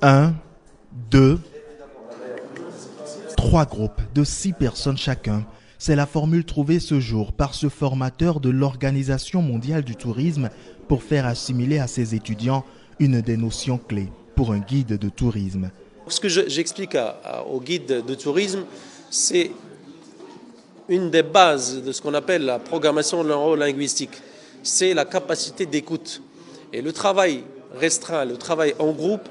1, 2, 3 groupes de 6 personnes chacun. C'est la formule trouvée ce jour par ce formateur de l'Organisation mondiale du tourisme pour faire assimiler à ses étudiants une des notions clés pour un guide de tourisme. Ce que j'explique aux guides de tourisme, c'est une des bases de ce qu'on appelle la programmation neuro-linguistique. C'est la capacité d'écoute. Et le travail restreint, le travail en groupe,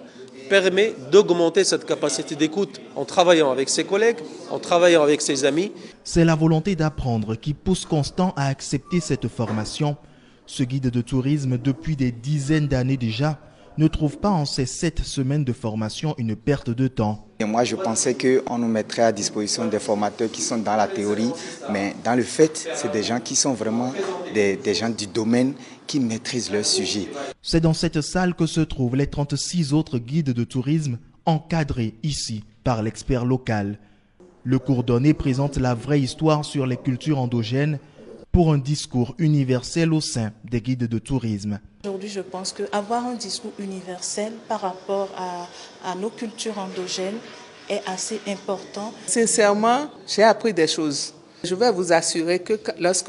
permet d'augmenter cette capacité d'écoute en travaillant avec ses collègues, en travaillant avec ses amis. C'est la volonté d'apprendre qui pousse Constant à accepter cette formation. Ce guide de tourisme, depuis des dizaines d'années déjà, ne trouve pas en ces 7 semaines de formation une perte de temps. Et moi, je pensais qu'on nous mettrait à disposition des formateurs qui sont dans la théorie, mais dans le fait, c'est des gens qui sont vraiment des gens du domaine qui maîtrisent leur sujet. C'est dans cette salle que se trouvent les 36 autres guides de tourisme encadrés ici par l'expert local. Le cours donné présente la vraie histoire sur les cultures endogènes pour un discours universel au sein des guides de tourisme. Aujourd'hui, je pense qu'avoir un discours universel par rapport à nos cultures endogènes est assez important. Sincèrement, j'ai appris des choses. Je vais vous assurer que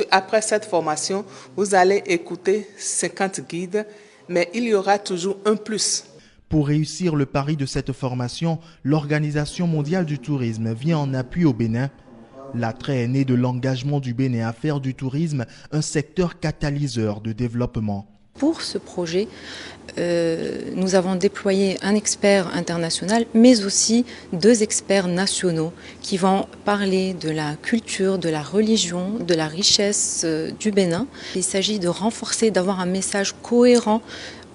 après cette formation, vous allez écouter 50 guides, mais il y aura toujours un plus. Pour réussir le pari de cette formation, l'Organisation mondiale du tourisme vient en appui au Bénin. L'attrait est né de l'engagement du Bénin à faire du tourisme un secteur catalyseur de développement. Pour ce projet, nous avons déployé un expert international, mais aussi 2 experts nationaux qui vont parler de la culture, de la religion, de la richesse du Bénin. Il s'agit de renforcer, d'avoir un message cohérent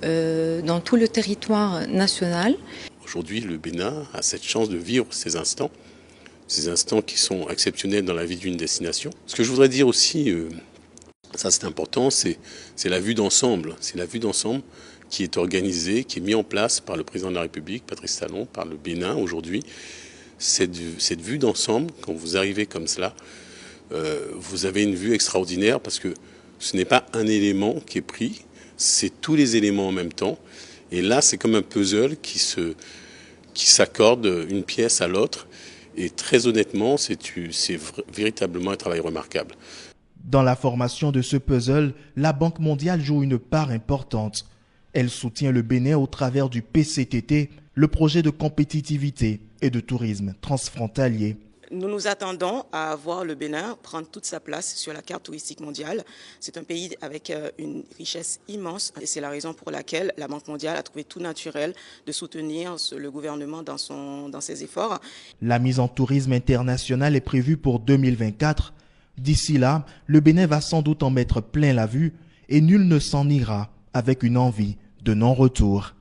dans tout le territoire national. Aujourd'hui, le Bénin a cette chance de vivre ces instants qui sont exceptionnels dans la vie d'une destination. Ce que je voudrais dire aussi, ça c'est important, c'est la vue d'ensemble. C'est la vue d'ensemble qui est organisée, qui est mise en place par le président de la République, Patrice Talon, par le Bénin aujourd'hui. Cette vue d'ensemble, quand vous arrivez comme cela, vous avez une vue extraordinaire parce que ce n'est pas un élément qui est pris, c'est tous les éléments en même temps. Et là, c'est comme un puzzle qui s'accorde une pièce à l'autre. Et très honnêtement, c'est véritablement un travail remarquable. Dans la formation de ce puzzle, la Banque mondiale joue une part importante. Elle soutient le Bénin au travers du PCTT, le projet de compétitivité et de tourisme transfrontalier. Nous nous attendons à voir le Bénin prendre toute sa place sur la carte touristique mondiale. C'est un pays avec une richesse immense et c'est la raison pour laquelle la Banque mondiale a trouvé tout naturel de soutenir le gouvernement dans ses efforts. La mise en tourisme international est prévue pour 2024. D'ici là, le Bénin va sans doute en mettre plein la vue et nul ne s'en ira avec une envie de non-retour.